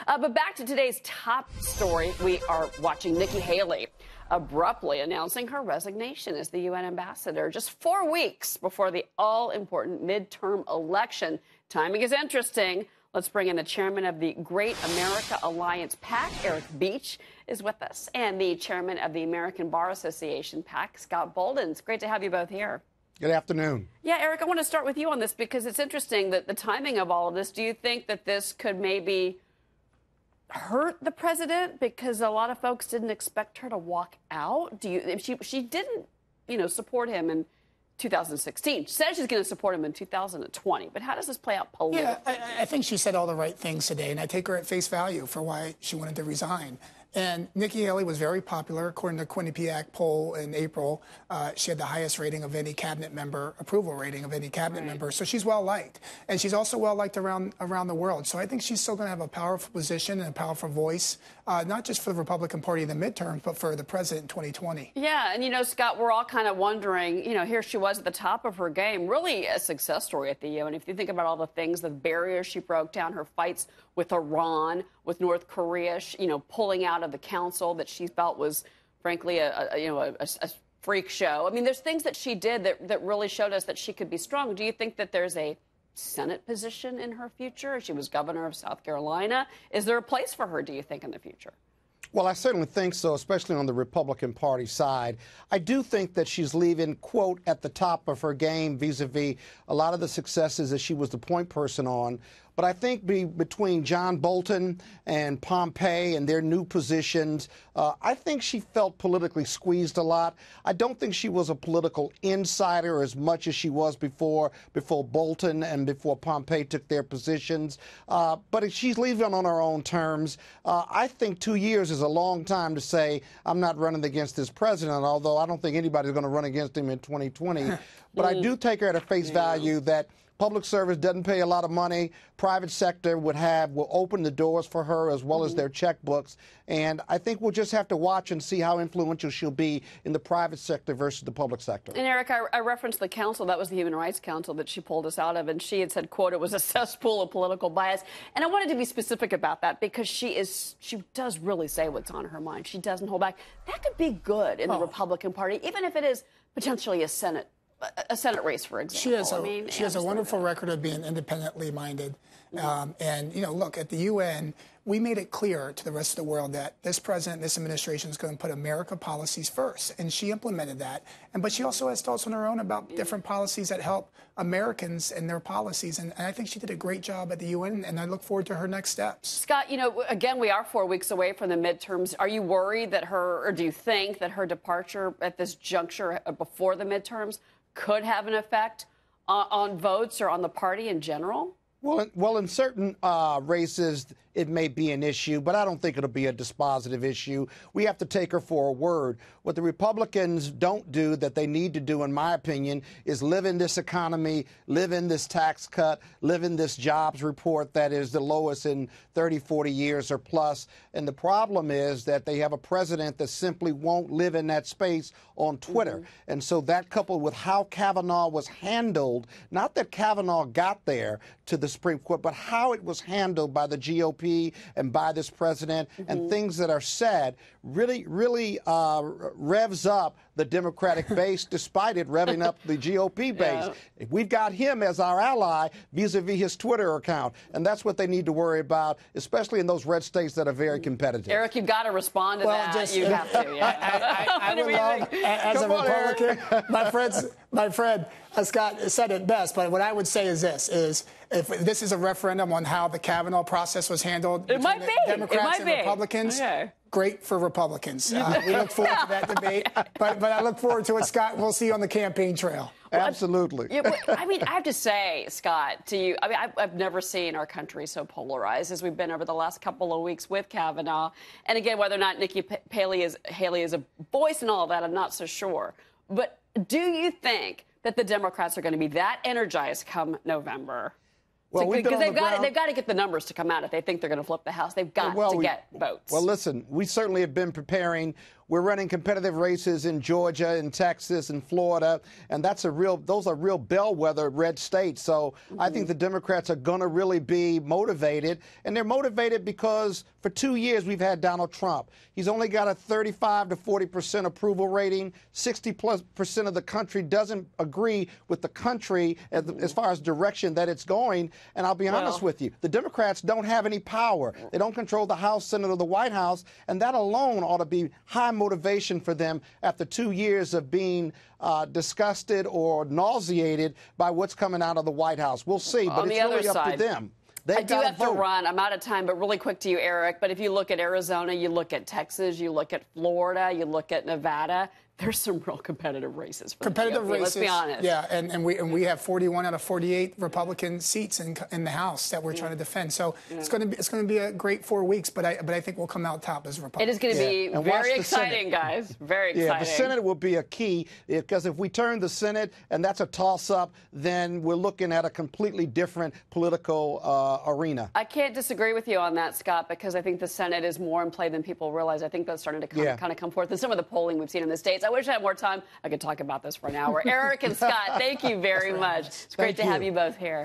But back to today's top story, we are watching Nikki Haley abruptly announcing her resignation as the UN ambassador just 4 weeks before the all-important midterm election. Timing is interesting. Let's bring in the chairman of the Great America Alliance PAC, Eric Beach, is with us, and the chairman of the American Bar Association PAC, Scott Bolden. It's great to have you both here. Good afternoon. Yeah, Eric, I want to start with you on this because it's interesting that the timing of all of this. Do you think that this could maybe hurt the president because a lot of folks didn't expect her to walk out? She didn't, support him in 2016. She said she's going to support him in 2020. But how does this play out politically? Yeah, I think she said all the right things today, and I take her at face value for why she wanted to resign. And Nikki Haley was very popular. According to Quinnipiac poll in April, she had the highest rating of any cabinet member, approval rating of any cabinet member. So she's well-liked. And she's also well-liked around the world. So I think she's still going to have a powerful position and a powerful voice, not just for the Republican Party in the midterms, but for the president in 2020. Yeah, and, Scott, we're all kind of wondering, here she was at the top of her game, really a success story at the UN. If you think about all the things, the barriers she broke down, her fights with Iran, with North Korea, pulling out of the council that she felt was, frankly, a freak show. I mean, there's things that she did that really showed us that she could be strong. Do you think that there's a Senate position in her future? She was governor of South Carolina. Is there a place for her, do you think, in the future? Well, I certainly think so, especially on the Republican Party side. I do think that she's leaving, quote, at the top of her game vis-a-vis a lot of the successes that she was the point person on. But I think between John Bolton and Pompeo and their new positions, I think she felt politically squeezed a lot. I don't think she was a political insider as much as she was before Bolton and before Pompeo took their positions. But she's leaving on her own terms. I think 2 years is a long time to say, I'm not running against this president, although I don't think anybody's going to run against him in 2020. But I do take her at a face value that public service doesn't pay a lot of money. Private sector will open the doors for her as well as their checkbooks. And I think we'll just have to watch and see how influential she'll be in the private sector versus the public sector. And Eric, I referenced the council. That was the Human Rights Council that she pulled us out of. And she had said, quote, it was a cesspool of political bias. And I wanted to be specific about that because she does really say what's on her mind. She doesn't hold back. That could be good in the Republican Party, even if it is potentially a Senate race, for example. She has a wonderful record of being independently minded. And, look, at the UN, we made it clear to the rest of the world that this president, this administration is going to put America policies first. And she implemented that. But she also has thoughts on her own about different policies that help Americans and their policies. And I think she did a great job at the UN, and I look forward to her next steps. Scott, again, we are 4 weeks away from the midterms. Are you worried that or do you think that her departure at this juncture before the midterms could have an effect on votes or on the party in general? Well, in certain races, it may be an issue, but I don't think it'll be a dispositive issue. We have to take her for a word. What the Republicans don't do that they need to do, in my opinion, is live in this economy, live in this tax cut, live in this jobs report that is the lowest in 30, 40 years or plus. And the problem is that they have a president that simply won't live in that space on Twitter. And so that coupled with how Kavanaugh was handled, not that Kavanaugh got there to the Supreme Court, but how it was handled by the GOP and by this president and things that are said really revs up the Democratic base, despite it revving up the GOP base. Yeah. We've got him as our ally vis-a-vis his Twitter account, and that's what they need to worry about, especially in those red states that are very competitive. Eric, you've got to respond to that. You have to. Yeah. I would love, as a Republican, my friend Scott said it best, but what I would say is this, if this is a referendum on how the Kavanaugh process was handled between the Democrats and Republicans, great for Republicans. We look forward to that debate, but I look forward to it, Scott. We'll see you on the campaign trail. Absolutely. I have to say, Scott, to you, I've never seen our country so polarized as we've been over the last couple of weeks with Kavanaugh. And again, whether or not Nikki Haley is a voice and all of that, I'm not so sure. But do you think that the Democrats are going to be that energized come November? Well, because they've got to get the numbers to come out if they think they're going to flip the House. They've got to get votes. Well, listen, we certainly have been preparing. we're running competitive races in Georgia and Texas and Florida, and those are real bellwether red states. So I think the Democrats are going to really be motivated, and they're motivated because for 2 years we've had Donald Trump. He's only got a 35 to 40% approval rating. 60+% of the country doesn't agree with the country as far as direction that it's going. And I'll be honest with you, the Democrats don't have any power. They don't control the House, Senate, or the White House, and that alone ought to be high motivation for them after 2 years of being disgusted or nauseated by what's coming out of the White House. We'll see, but it's really up to them. I do have to run. I'm out of time, but really quick to you, Eric. But if you look at Arizona, you look at Texas, you look at Florida, you look at Nevada, there's some real competitive races. For competitive the GOP, races. Let's be honest. Yeah, and we have 41 out of 48 Republican seats in the House that we're trying to defend. So it's going to be a great 4 weeks. But I think we'll come out top as Republicans. It is going to be very exciting, guys. Very exciting. Yeah, the Senate will be a key because if we turn the Senate and that's a toss-up, then we're looking at a completely different political arena. I can't disagree with you on that, Scott, because I think the Senate is more in play than people realize. I think that's starting to kind of come forth in some of the polling we've seen in the states. I wish I had more time. I could talk about this for an hour. Eric and Scott, thank you very much. It's great to have you both here.